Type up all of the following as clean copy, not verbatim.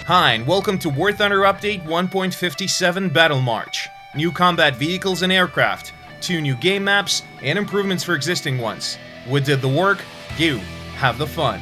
Hi, and welcome to War Thunder Update 1.57 Battle March. New combat vehicles and aircraft, 2 new game maps, and improvements for existing ones. We did the work, you have the fun.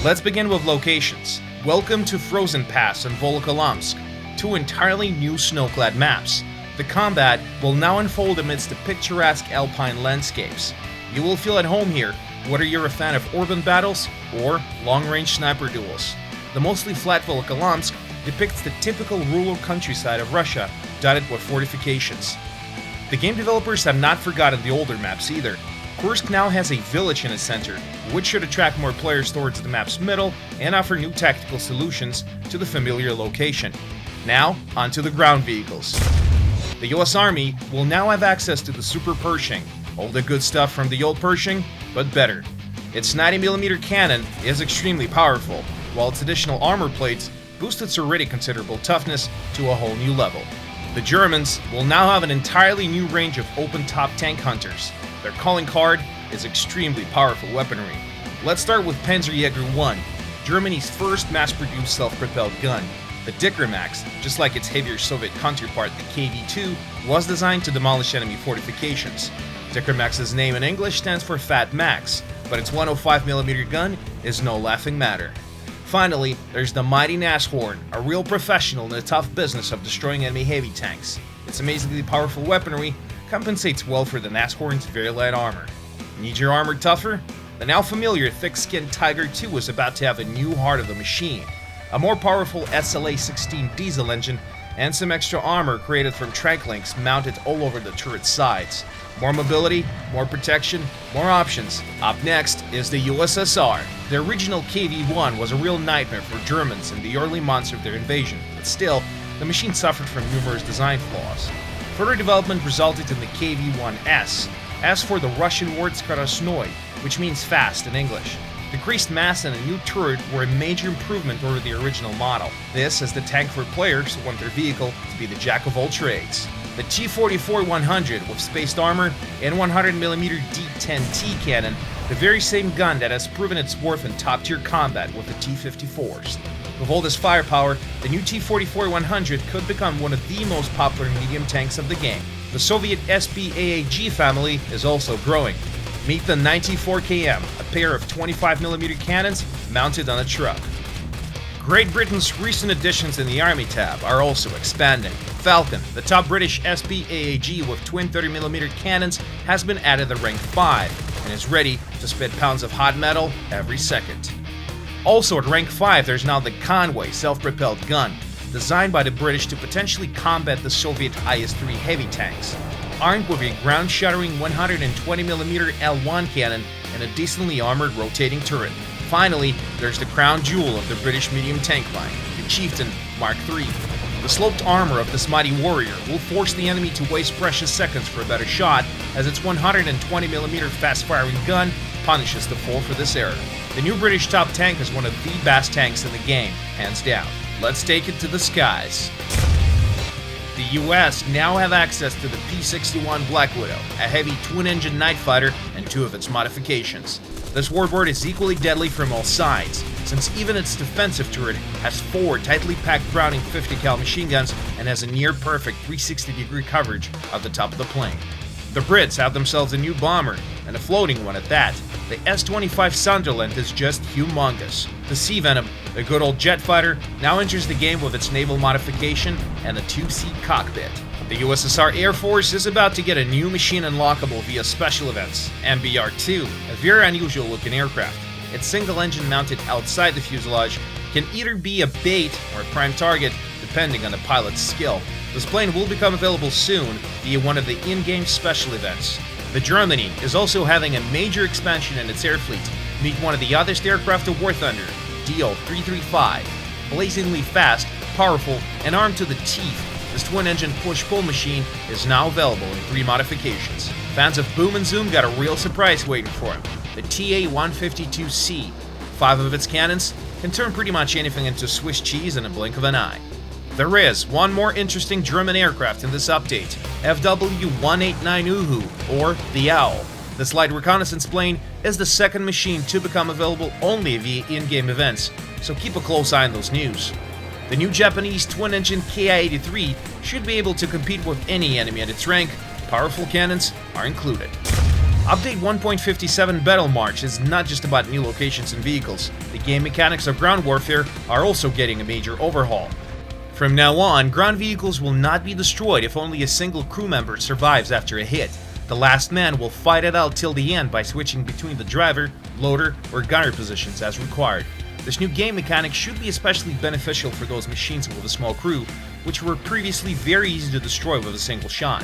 Let's begin with locations. Welcome to Frozen Pass and Volokholamsk, 2 entirely new snow-clad maps. The combat will now unfold amidst the picturesque alpine landscapes. You will feel at home here, whether you're a fan of urban battles or long-range sniper duels. The mostly flat Volokholamsk depicts the typical rural countryside of Russia, dotted with fortifications. The game developers have not forgotten the older maps either. Kursk now has a village in its center, which should attract more players towards the map's middle and offer new tactical solutions to the familiar location. Now, onto the ground vehicles. The US Army will now have access to the Super Pershing, all the good stuff from the old Pershing, but better. Its 90mm cannon is extremely powerful, while its additional armor plates boost its already considerable toughness to a whole new level. The Germans will now have an entirely new range of open-top tank hunters. Their calling card is extremely powerful weaponry. Let's start with Panzerjäger 1, Germany's first mass-produced self-propelled gun. The Dicker Max, just like its heavier Soviet counterpart the KV-2, was designed to demolish enemy fortifications. Dicker Max's name in English stands for Fat Max, but its 105mm gun is no laughing matter. Finally, there's the mighty Nashorn, a real professional in the tough business of destroying enemy heavy tanks. Its amazingly powerful weaponry compensates well for the Nashorn's very light armor. Need your armor tougher? The now familiar thick-skinned Tiger II is about to have a new heart of the machine, a more powerful SLA-16 diesel engine, and some extra armor created from track links mounted all over the turret's sides. More mobility, more protection, more options. Up next is the USSR. The original KV-1 was a real nightmare for Germans in the early months of their invasion, but still, the machine suffered from numerous design flaws. Further development resulted in the KV-1S. As for the Russian word Skорostnoy, which means fast in English, decreased mass and a new turret were a major improvement over the original model. This is the tank for players who want their vehicle to be the jack of all trades. The T-44-100 with spaced armor and 100mm D-10T cannon, the very same gun that has proven its worth in top-tier combat with the T-54s. With all this firepower, the new T-44-100 could become one of the most popular medium tanks of the game. The Soviet SB-AAG family is also growing. Meet the 94KM, a pair of 25mm cannons mounted on a truck. Great Britain's recent additions in the Army tab are also expanding. Falcon, the top British SB-AAG with twin 30mm cannons, has been added to rank 5 and is ready to spit pounds of hot metal every second. Also at rank 5 there's now the Conway self-propelled gun, designed by the British to potentially combat the Soviet IS-3 heavy tanks. Armed with a ground-shattering 120mm L1 cannon and a decently armored rotating turret. Finally, there's the crown jewel of the British medium tank line, the Chieftain Mark III. The sloped armor of this mighty warrior will force the enemy to waste precious seconds for a better shot, as its 120mm fast-firing gun punishes the foe for this error. The new British top tank is one of the best tanks in the game, hands down. Let's take it to the skies. The US now have access to the P-61 Black Widow, a heavy twin-engine night fighter, and 2 of its modifications. This warbird is equally deadly from all sides, since even its defensive turret has 4 tightly packed Browning 50 cal machine guns and has a near-perfect 360-degree coverage of the top of the plane. The Brits have themselves a new bomber, and a floating one at that. The S-25 Sunderland is just humongous. The Sea Venom, a good old jet fighter, now enters the game with its naval modification and a 2-seat cockpit. The USSR Air Force is about to get a new machine unlockable via special events, MBR-2, a very unusual looking aircraft. Its single engine mounted outside the fuselage can either be a bait or a prime target, depending on the pilot's skill. This plane will become available soon via one of the in-game special events. The Germany is also having a major expansion in its air fleet. Meet one of the othest aircraft of War Thunder, DO-335. Blazingly fast, powerful, and armed to the teeth, this twin-engine push-pull machine is now available in 3 modifications. Fans of Boom and Zoom got a real surprise waiting for him. The TA-152C. 5 of its cannons can turn pretty much anything into Swiss cheese in a blink of an eye. There is one more interesting German aircraft in this update, FW-189 Uhu, or the Owl. This light reconnaissance plane is the second machine to become available only via in-game events, so keep a close eye on those news. The new Japanese twin-engine Ki-83 should be able to compete with any enemy at its rank. Powerful cannons are included. Update 1.57 Battle March is not just about new locations and vehicles. The game mechanics of ground warfare are also getting a major overhaul. From now on, ground vehicles will not be destroyed if only a single crew member survives after a hit. The last man will fight it out till the end by switching between the driver, loader, or gunner positions as required. This new game mechanic should be especially beneficial for those machines with a small crew, which were previously very easy to destroy with a single shot.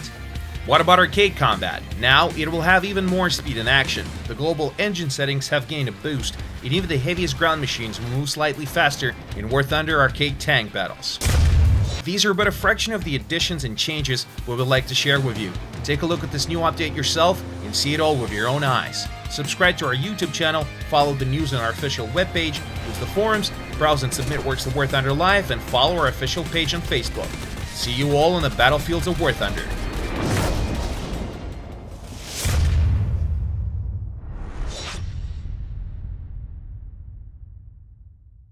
What about arcade combat? Now it will have even more speed and action. The global engine settings have gained a boost, and even the heaviest ground machines will move slightly faster in War Thunder arcade tank battles. These are but a fraction of the additions and changes we would like to share with you. Take a look at this new update yourself and see it all with your own eyes. Subscribe to our YouTube channel, follow the news on our official webpage, use the forums, browse and submit works to War Thunder Live, and follow our official page on Facebook. See you all on the battlefields of War Thunder.